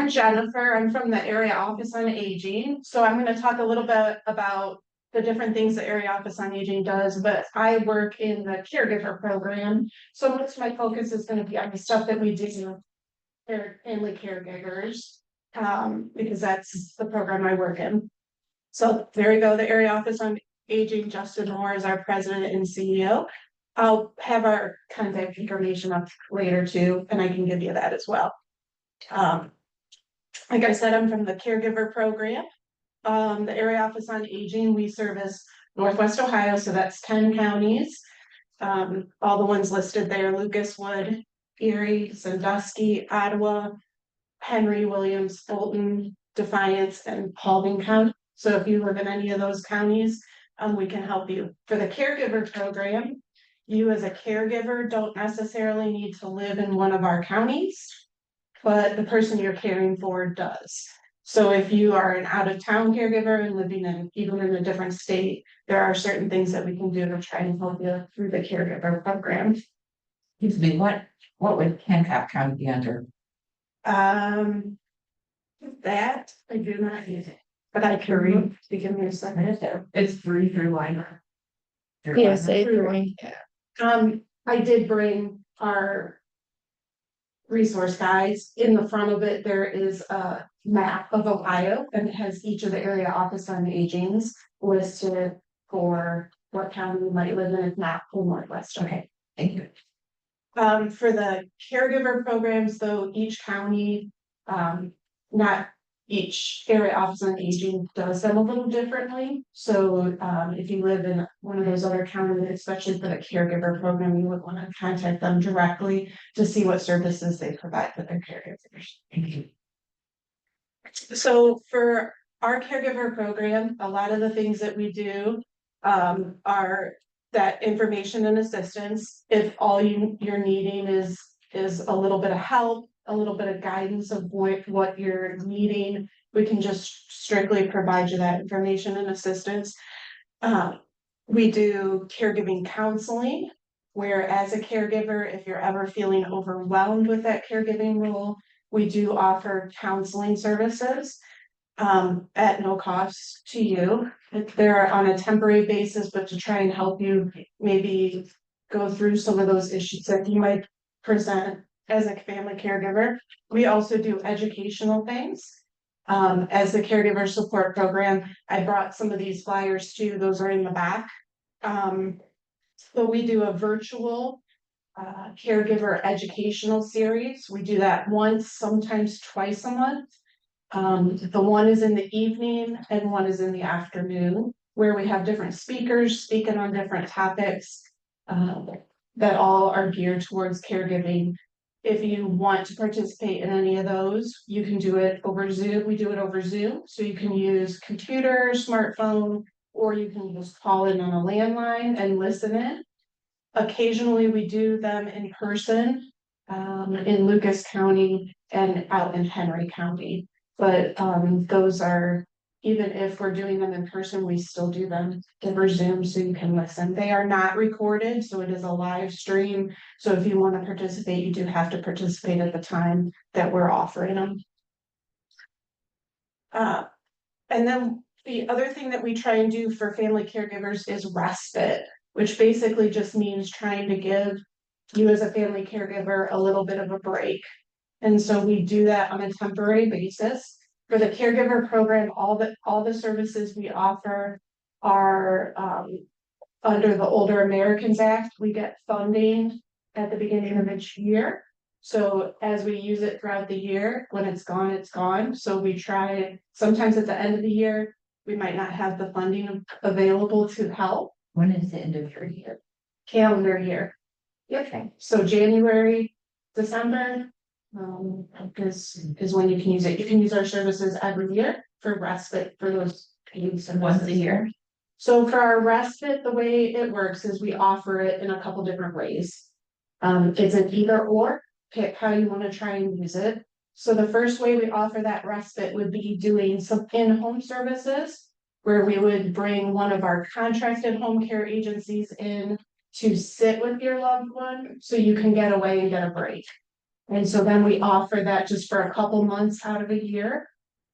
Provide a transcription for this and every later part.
I'm Jennifer. I'm from the Area Office on Aging. So I'm going to talk a little bit about the different things the Area Office on Aging does, but I work in the caregiver program. So most of my focus is going to be on the stuff that we do for family caregivers, because that's the program I work in. So there we go, the Area Office on Aging. Justin Moore is our president and CEO. I'll have our contact information up later too, and I can give you that as well. Like I said, I'm from the caregiver program. The Area Office on Aging, we service Northwest Ohio, so that's 10 counties. All the ones listed there: Lucas, Wood, Erie, Sandusky, Ottawa, Henry, Williams, Fulton, Defiance, and Paulding County. So if you live in any of those counties, we can help you. For the caregiver program, you as a caregiver don't necessarily need to live in one of our counties, but the person you're caring for does. So if you are an out-of-town caregiver and living in even in a different state, there are certain things that we can do to try and help you through the caregiver program. Excuse me, what would Hancock County be under? That I do not use it, but I can read. Give me a second. It's 3 through Weimar. Yes, three. I did bring our resource guides. In the front of it, there is a map of Ohio, and it has each of the Area Office on Aging's listed for what county you might live in, if not for Northwest. Okay, thank you. For the caregiver programs, though, each county, not each Area Office on Aging does them a little differently. So if you live in one of those other counties, especially for the caregiver program, you would want to contact them directly to see what services they provide for their caregivers. Thank you. So for our caregiver program, a lot of the things that we do are that information and assistance. If all you're needing is a little bit of help, a little bit of guidance of what you're needing, we can just strictly provide you that information and assistance. We do caregiving counseling, where as a caregiver, if you're ever feeling overwhelmed with that caregiving role, we do offer counseling services at no cost to you. They're on a temporary basis, but to try and help you maybe go through some of those issues that you might present as a family caregiver. We also do educational things. As the caregiver support program, I brought some of these flyers too. Those are in the back. So we do a virtual caregiver educational series. We do that once, sometimes twice a month. The one is in the evening and one is in the afternoon, where we have different speakers speaking on different topics that all are geared towards caregiving. If you want to participate in any of those, you can do it over Zoom. We do it over Zoom, so you can use computer, smartphone, or you can just call in on a landline and listen in. Occasionally, we do them in person in Lucas County and out in Henry County. But those are, even if we're doing them in person, we still do them over Zoom so you can listen. They are not recorded, so it is a live stream. So if you want to participate, you do have to participate at the time that we're offering them. And then the other thing that we try and do for family caregivers is respite, which basically just means trying to give you as a family caregiver a little bit of a break. And so we do that on a temporary basis. For the caregiver program, all the services we offer are under the Older Americans Act. We get funding at the beginning of each year. So as we use it throughout the year, when it's gone, it's gone. So we try, sometimes at the end of the year, we might not have the funding available to help. When is the end of your year? Calendar year. Okay. So January, December, is when you can use it. You can use our services every year for respite for those paid Once a year. So for our respite, the way it works is we offer it in a couple different ways. It's an either or, pick how you want to try and use it. So the first way we offer that respite would be doing some in-home services, where we would bring one of our contracted home care agencies in to sit with your loved one so you can get away and get a break. And so then we offer that just for a couple months out of a year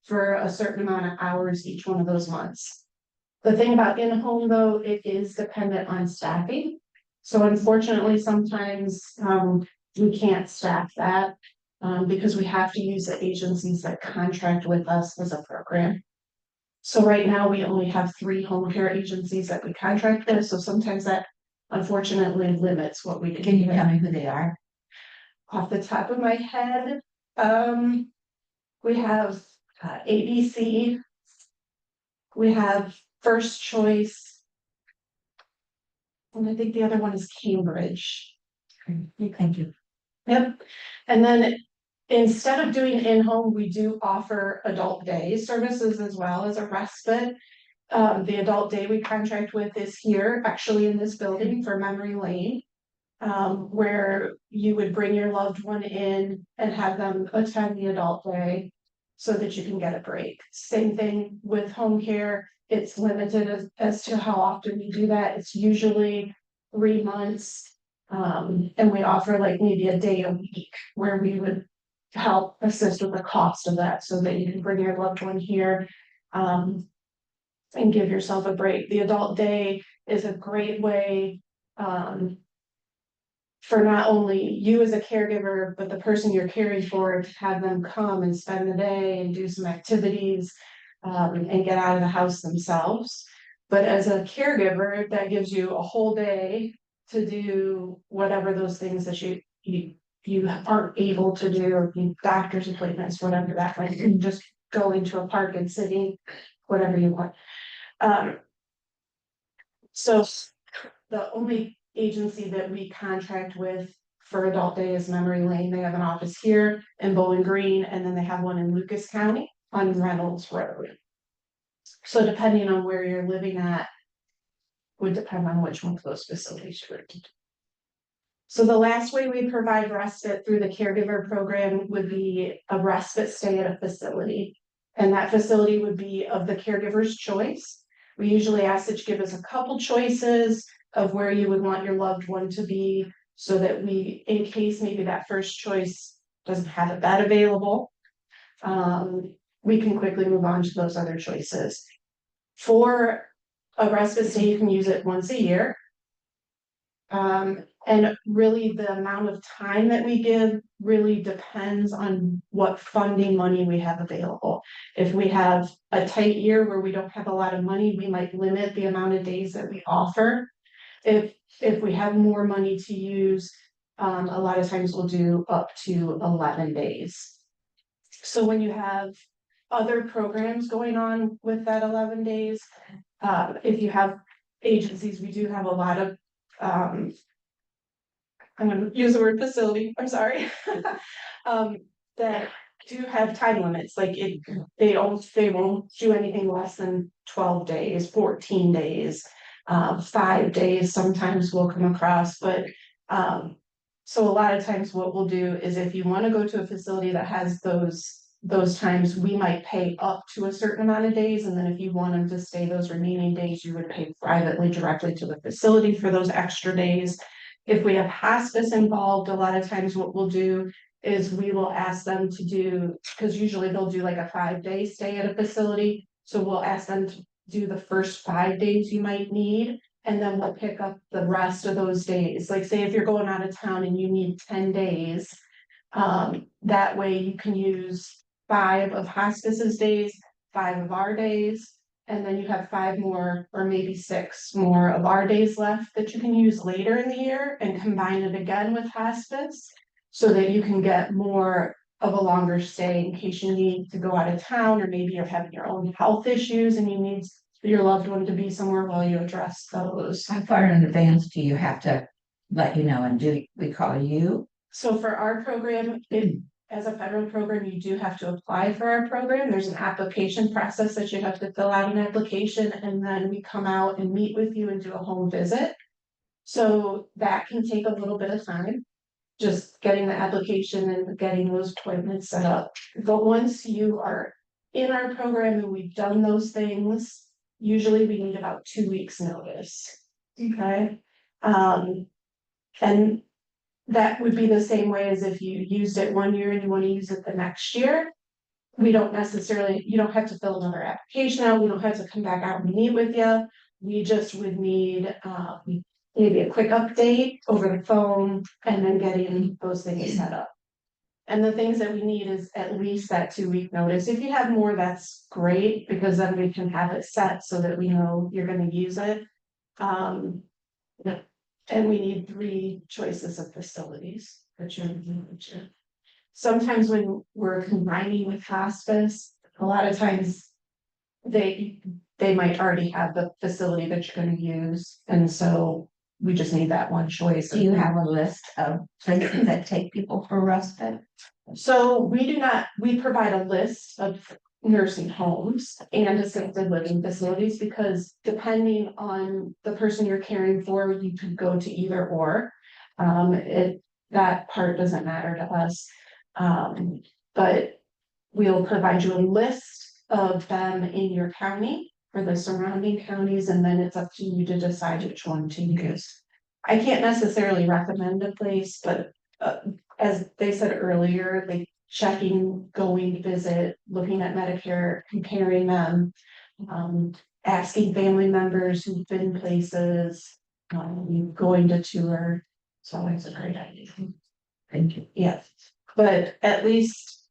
for a certain amount of hours each one of those months. The thing about in-home though, it is dependent on staffing. So unfortunately, sometimes we can't staff that because we have to use the agencies that contract with us as a program. So right now, we only have 3 home care agencies that we contract with, so sometimes that unfortunately limits what we can Can you do. tell me who they are? Off the top of my head, we have ABC, we have First Choice, and I think the other one is Cambridge. Thank you. Yep, and then instead of doing in-home, we do offer adult day services as well as a respite. The adult day we contract with is here, actually in this building for Memory Lane. Where you would bring your loved one in and have them attend the adult day so that you can get a break. Same thing with home care. It's limited as to how often we do that. It's usually 3 months. And we offer like maybe a day a week where we would help assist with the cost of that so that you can bring your loved one here. And give yourself a break. The adult day is a great way for not only you as a caregiver, but the person you're caring for to have them come and spend the day and do some activities and get out of the house themselves. But as a caregiver, that gives you a whole day to do whatever those things that you aren't able to do, or doctor's appointments, whatever that might be, just going to a park and sitting, whatever you want. So the only agency that we contract with for adult day is Memory Lane. They have an office here in Bowling Green, and then they have one in Lucas County on Reynolds Road. So depending on where you're living at, would depend on which one of those facilities you're in. So the last way we provide respite through the caregiver program would be a respite stay at a facility. And that facility would be of the caregiver's choice. We usually ask that you give us a couple choices of where you would want your loved one to be, so that we, in case maybe that first choice doesn't have a bed available, we can quickly move on to those other choices. For a respite stay, you can use it once a year. And really the amount of time that we give really depends on what funding money we have available. If we have a tight year where we don't have a lot of money, we might limit the amount of days that we offer. If we have more money to use, a lot of times we'll do up to 11 days. So when you have other programs going on with that 11 days, if you have agencies, we do have a lot of I'm gonna use the word facility, I'm sorry. That do have time limits, like they won't do anything less than 12 days, 14 days, 5 days, sometimes we'll come across, but so a lot of times what we'll do is if you want to go to a facility that has those times, we might pay up to a certain amount of days, and then if you want them to stay those remaining days, you would pay privately directly to the facility for those extra days. If we have hospice involved, a lot of times what we'll do is we will ask them to do, because usually they'll do like a 5-day stay at a facility. So we'll ask them to do the first 5 days you might need, and then we'll pick up the rest of those days. Like say if you're going out of town and you need 10 days, that way you can use 5 of hospice's days, 5 of our days, and then you have 5 more or maybe 6 more of our days left that you can use later in the year and combine it again with hospice, so that you can get more of a longer stay in case you need to go out of town, or maybe you're having your own health issues and you need your loved one to be somewhere while you address those. How far in advance do you have to let you know, and do we call you? So for our program, as a federal program, you do have to apply for our program. There's an application process that you have to fill out an application, and then we come out and meet with you and do a home visit. So that can take a little bit of time, just getting the application and getting those appointments set up. But once you are in our program and we've done those things, usually we need about 2 weeks notice. Okay. And that would be the same way as if you used it one year and you want to use it the next year. We don't necessarily, you don't have to fill another application out, we don't have to come back out and meet with you. We just would need, maybe a quick update over the phone and then getting those things set up. And the things that we need is at least that 2-week notice. If you have more, that's great, because then we can have it set so that we know you're gonna use it. And we need 3 choices of facilities that you're looking to. Sometimes when we're combining with hospice, a lot of times they might already have the facility that you're gonna use, and so we just need that one choice. Do you have a list of places that take people for respite? So we do not, we provide a list of nursing homes and assisted living facilities, because depending on the person you're caring for, you could go to either or. That part doesn't matter to us. But we'll provide you a list of them in your county or the surrounding counties, and then it's up to you to decide which one to use. I can't necessarily recommend a place, but as they said earlier, like checking, going to visit, looking at Medicare, comparing them, asking family members who've been places, going to tour. It's always a great idea. Thank you. Yes, but at least,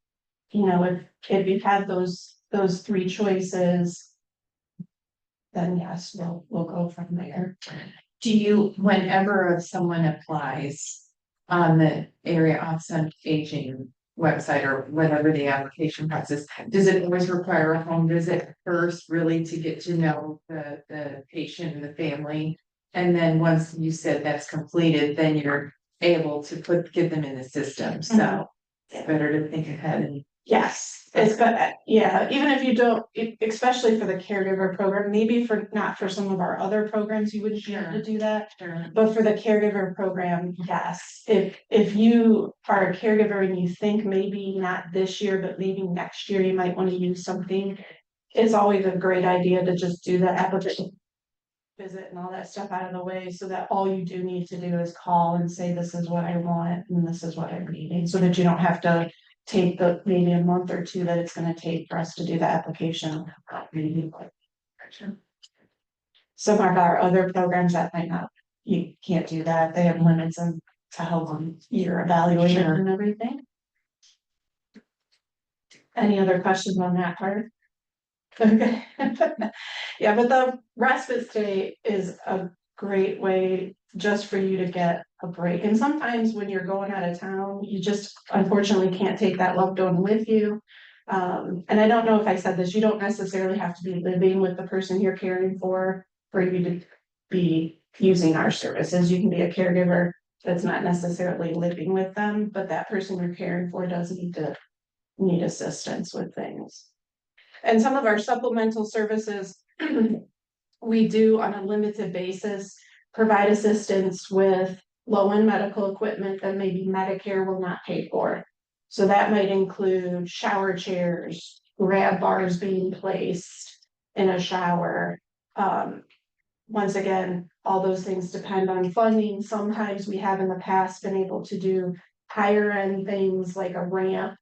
if you've had those 3 choices, then yes, we'll go from there. Do you, whenever someone applies on the area offset aging website or whatever the application process, does it always require a home visit first, really, to get to know the patient and the family? And then once you said that's completed, then you're able to get them in the system, so it's better to think ahead and. Yes, it's good, yeah, even if you don't, especially for the caregiver program, maybe not for some of our other programs, you wouldn't be able to do that. Sure. But for the caregiver program, yes, if you are a caregiver and you think maybe not this year, but maybe next year, you might want to use something, it's always a great idea to just do the application visit and all that stuff out of the way, so that all you do need to do is call and say, this is what I want and this is what I'm needing, so that you don't have to take maybe a month or 2 that it's going to take for us to do the application. Some of our other programs that might not, you can't do that, they have limits and to help on your evaluation and everything. Any other questions on that part? Okay. Yeah, but the respite stay is a great way just for you to get a break. And sometimes when you're going out of town, you just unfortunately can't take that loved one with you. And I don't know if I said this, you don't necessarily have to be living with the person you're caring for you to be using our services. You can be a caregiver that's not necessarily living with them, but that person you're caring for does need assistance with things. And some of our supplemental services, we do on a limited basis provide assistance with low-end medical equipment that maybe Medicare will not pay for. So that might include shower chairs, grab bars being placed in a shower. Once again, all those things depend on funding. Sometimes we have in the past been able to do higher end things like a ramp,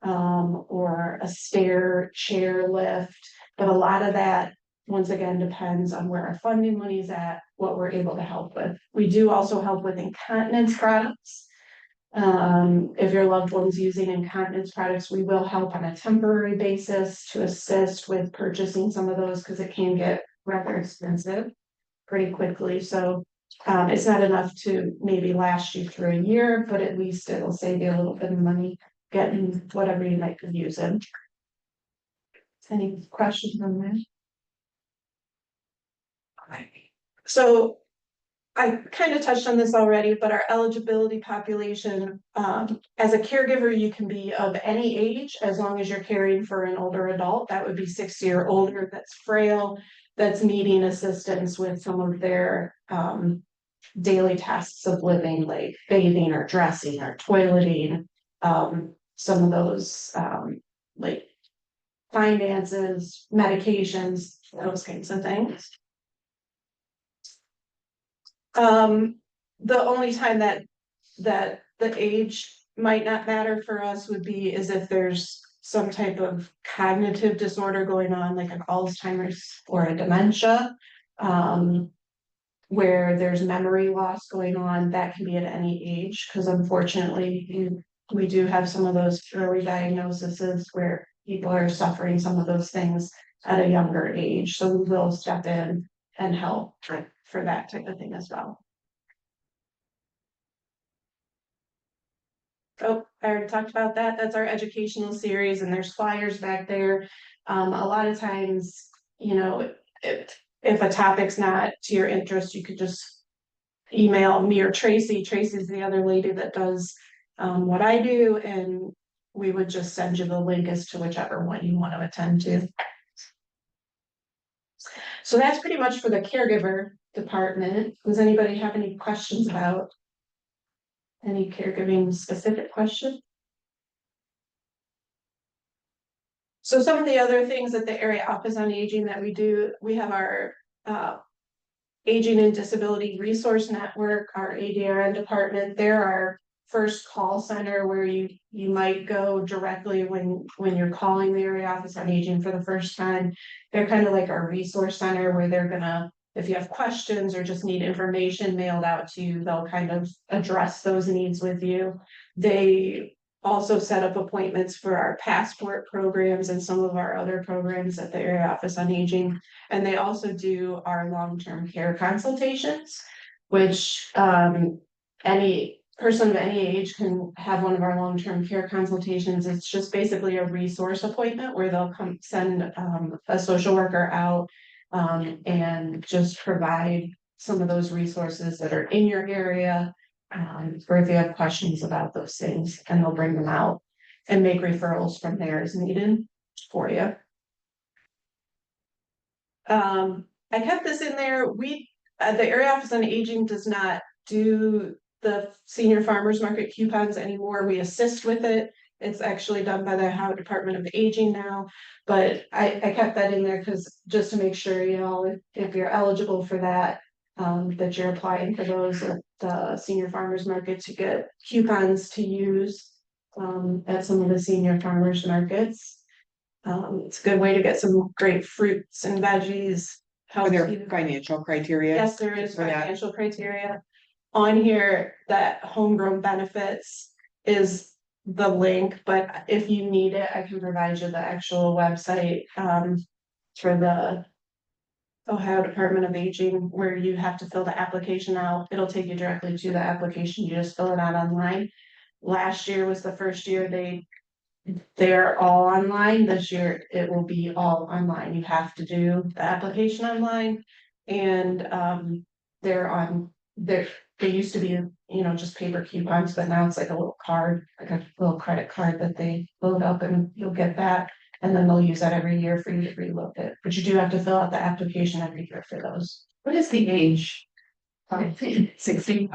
or a stair chair lift, but a lot of that once again depends on where our funding money is at, what we're able to help with. We do also help with incontinence products. If your loved one's using incontinence products, we will help on a temporary basis to assist with purchasing some of those, because it can get rather expensive pretty quickly. So it's not enough to maybe last you through a year, but at least it'll save you a little bit of money getting whatever you might be using. Any questions on that? So I kind of touched on this already, but our eligibility population, as a caregiver, you can be of any age as long as you're caring for an older adult. That would be 60 or older, that's frail, that's needing assistance with some of their daily tasks of living, like bathing or dressing or toileting, some of those like finances, medications, those kinds of things. The only time that that the age might not matter for us would be is if there's some type of cognitive disorder going on, like an Alzheimer's or a dementia. Where there's memory loss going on, that can be at any age, because unfortunately, we do have some of those early diagnoses where people are suffering some of those things at a younger age, so we will step in and help for that type of thing as well. Oh, I already talked about that. That's our educational series, and there's flyers back there. A lot of times, you know, if a topic's not to your interest, you could just email me or Tracy. Tracy's the other lady that does what I do, and we would just send you the link as to whichever one you want to attend to. So that's pretty much for the caregiver department. Does anybody have any questions about any caregiving specific question? So some of the other things at the Area Office on Aging that we do, we have our Aging and Disability Resource Network, our ADRN department. They're our first call center where you might go directly when you're calling the Area Office on Aging for the first time. They're kind of like our resource center where they're gonna, if you have questions or just need information mailed out to you, they'll kind of address those needs with you. They also set up appointments for our passport programs and some of our other programs at the Area Office on Aging. And they also do our long-term care consultations, which any person of any age can have one of our long-term care consultations. It's just basically a resource appointment where they'll come send a social worker out and just provide some of those resources that are in your area, or if you have questions about those things, and they'll bring them out and make referrals from there as needed for you. I kept this in there. The Area Office on Aging does not do the senior farmers market coupons anymore. We assist with it. It's actually done by the Ohio Department of Aging now, but I kept that in there because just to make sure, you know, if you're eligible for that, that you're applying for those at the senior farmers markets, you get coupons to use at some of the senior farmers markets. It's a good way to get some great fruits and veggies. Are there financial criteria? Yes, there is for that? financial criteria. On here, that homegrown benefits is the link, but if you need it, I can provide you the actual website for the Ohio Department of Aging, where you have to fill the application out. It'll take you directly to the application. You just fill it out online. Last year was the first year they're all online. This year it will be all online. You have to do the application online, and they used to be, you know, just paper coupons, but now it's like a little card, like a little credit card that they load up, and you'll get that, and then they'll use that every year for you to reload it. But you do have to fill out the application every year for those. What is the age? 60.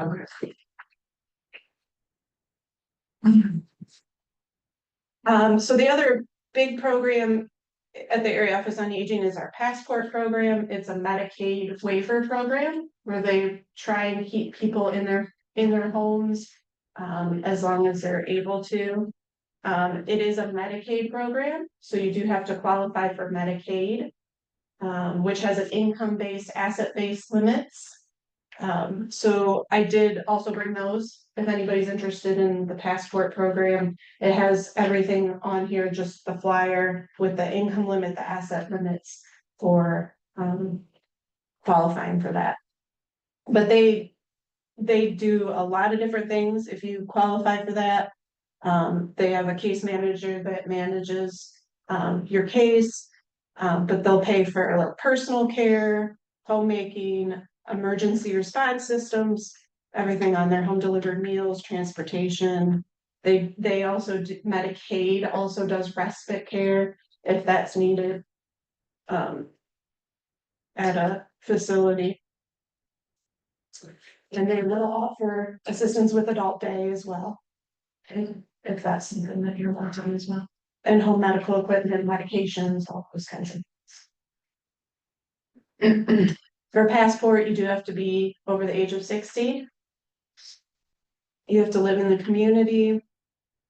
So the other big program at the Area Office on Aging is our passport program. It's a Medicaid waiver program where they try and keep people in their homes as long as they're able to. It is a Medicaid program, so you do have to qualify for Medicaid, which has an income-based, asset-based limits. So I did also bring those if anybody's interested in the passport program. It has everything on here, just the flyer with the income limit, the asset limits for qualifying for that. But they do a lot of different things if you qualify for that. They have a case manager that manages your case, but they'll pay for like personal care, homemaking, emergency response systems, everything on their home delivered meals, transportation. They also do Medicaid, also does respite care if that's needed at a facility. And they will offer assistance with adult day as well, if that's something that you're wanting as well. And home medical equipment, medications, all those kinds of things. For a passport, you do have to be over the age of 60. You have to live in the community.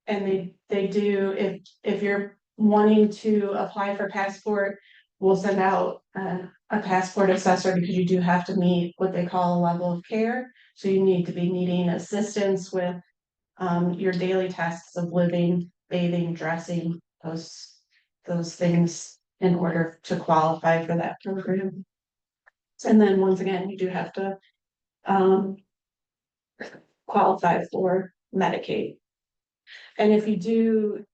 And they do, if you're wanting to apply for passport, we'll send out a passport assessor because you do have to meet what they call a level of care. So you need to be needing assistance with your daily tasks of living, bathing, dressing, those things in order to qualify for that program. And then once again, you do have to qualify for Medicaid. And if you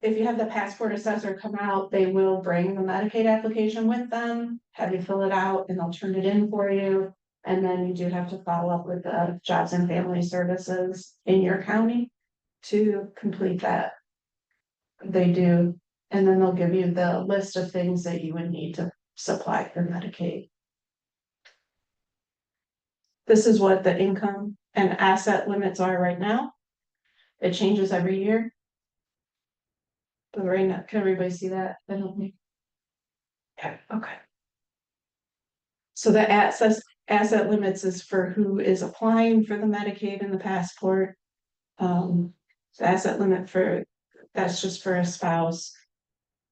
have the passport assessor come out, they will bring the Medicaid application with them, have you fill it out, and they'll turn it in for you. And then you do have to follow up with the Jobs and Family Services in your county to complete that. They do, and then they'll give you the list of things that you would need to supply for Medicaid. This is what the income and asset limits are right now. It changes every year. But right now, can everybody see that? I don't think. Yeah, okay. So the asset limits is for who is applying for the Medicaid and the passport. The asset limit that's just for a spouse.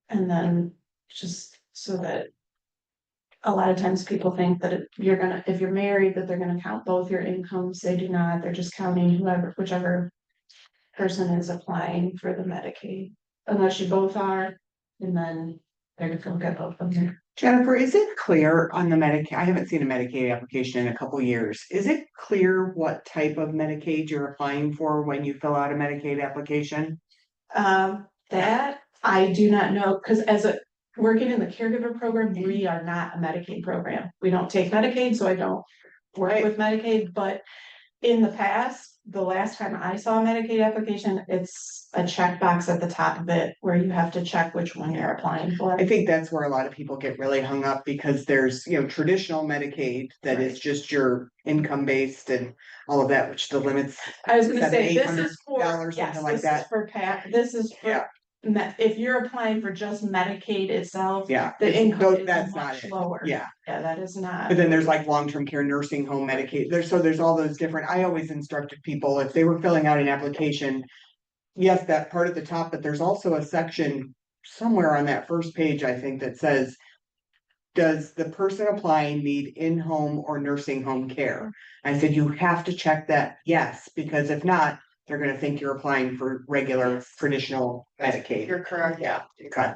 And then just so that a lot of times people think that if you're married, that they're gonna count both your incomes. They do not. They're just counting whichever person is applying for the Medicaid. Unless you both are, and then they're gonna get both of them. Jennifer, is it clear on the Medicaid? I haven't seen a Medicaid application in a couple years. Is it clear what type of Medicaid you're applying for when you fill out a Medicaid application? That I do not know, because working in the caregiver program, we are not a Medicaid program. We don't take Medicaid, so I don't work with Medicaid, but in the past, the last time I saw a Medicaid application, it's a checkbox at the top of it where you have to check which one you're applying for. I think that's where a lot of people get really hung up because there's, traditional Medicaid that is just your income based and all of that, which the limits. I was gonna say, this $700, is for, yes, something like this is that. for this is for, Yeah. if you're applying for just Medicaid itself. Yeah, The income is that's much not it. lower. Yeah. Yeah, that is not. But then there's like long-term care, nursing home Medicaid. There's all those different, I always instructed people if they were filling out an application. Yes, that part at the top, but there's also a section somewhere on that first page, I think, that says, does the person applying need in-home or nursing home care? I said, you have to check that, yes, because if not, they're gonna think you're applying for regular traditional Medicaid. You're correct. Yeah, okay.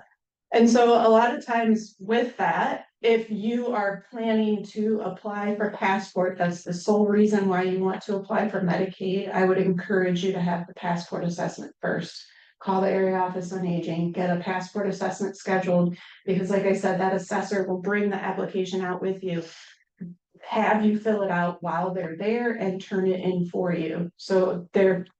And so a lot of times with that, if you are planning to apply for passport, that's the sole reason why you want to apply for Medicaid, I would encourage you to have the passport assessment first. Call the area office on aging, get a passport assessment scheduled, because like I said, that assessor will bring the application out with you. Have you fill it out while they're there and turn it in for you. So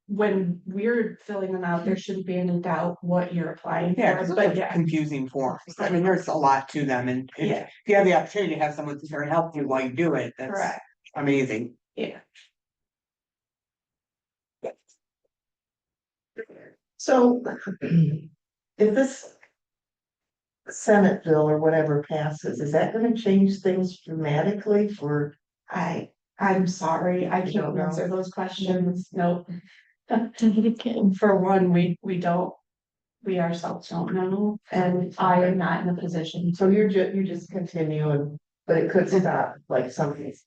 when we're filling them out, there shouldn't be any doubt what you're applying Yeah, for. because But those are yeah, confusing forms. I mean, there's a lot to them, and if yeah, you have the opportunity to have someone sit there and help you while you do it, that's correct. amazing. Yeah. So if this Senate bill or whatever passes, is that gonna change things dramatically for? I'm sorry, I You can't don't know? answer those questions. Nope. Okay. For one, we ourselves don't know, and I am not in a position So to. you just continue and, but it could stop like some of these.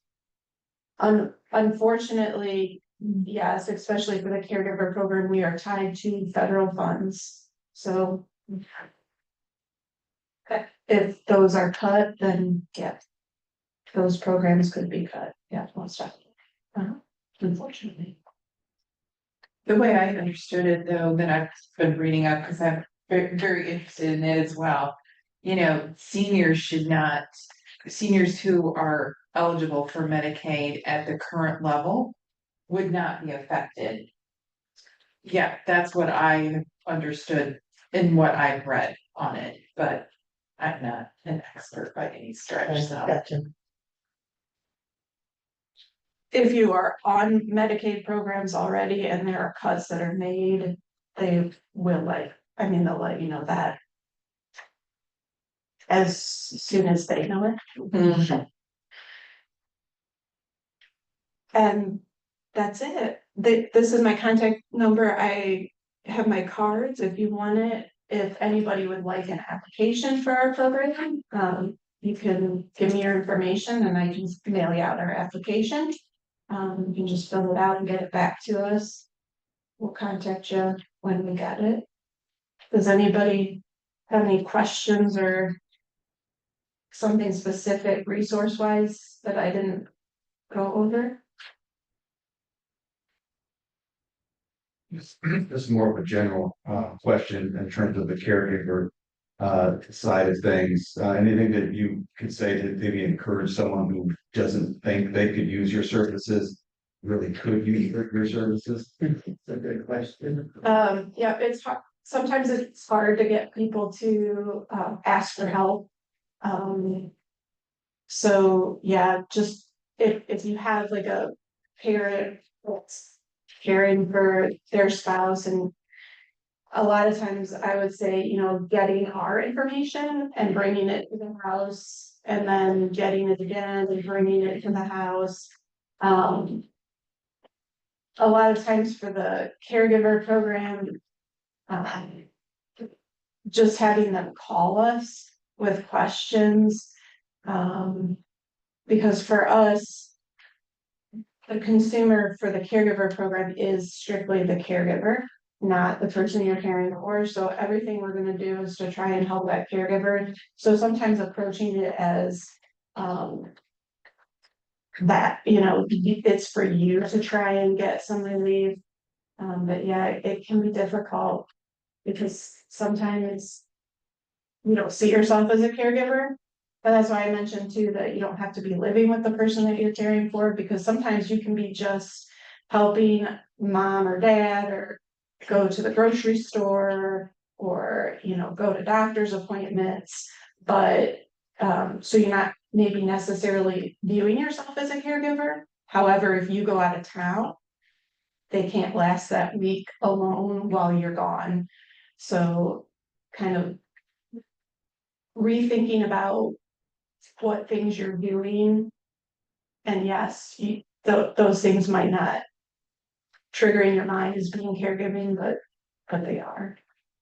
Unfortunately, yes, especially for the caregiver program, we are tied to federal funds, so. If those are cut, then yeah. Those programs could be cut, yeah, most definitely. Unfortunately. The way I understood it, though, that I've been reading up, because I'm very interested in it as well. Seniors who are eligible for Medicaid at the current level would not be affected. Yeah, that's what I understood in what I've read on it, but I'm not an expert by any stretch, so. Gotcha. If you are on Medicaid programs already and there are cuts that are made, they will they'll let you know that. As soon as they know it. Mhm. And that's it. this is my contact number. I have my cards if you want it. If anybody would like an application for our program, you can give me your information and I can mail you out our application. You can just fill it out and get it back to us. We'll contact you when we get it. Does anybody have any questions or something specific resource wise that I didn't go over? This is more of a general question in terms of the caregiver side of things. Anything that you could say to maybe encourage someone who doesn't think they could use your services, really could use your services? It's a good question. Yeah, it's hard. Sometimes it's hard to get people to ask for help. So yeah, just if you have like a parent that's caring for their spouse, and a lot of times I would say, you know, getting our information and bringing it to the house and then getting it again and bringing it to the house. A lot of times for the caregiver program, just having them call us with questions. Because for us, the consumer for the caregiver program is strictly the caregiver, not the person you're caring for. So everything we're gonna do is to try and help that caregiver. So sometimes approaching it as that, you know, it's for you to try and get some relief. But yeah, it can be difficult because sometimes you don't see yourself as a caregiver. But that's why I mentioned too, that you don't have to be living with the person that you're caring for, because sometimes you can be just helping mom or dad, or go to the grocery store, or, you know, go to doctor's appointments. But, so you're not maybe necessarily viewing yourself as a caregiver. However, if you go out of town, they can't last that week alone while you're gone. So kind of rethinking about what things you're doing. And yes, those things might not trigger in your mind as being caregiving, but they are.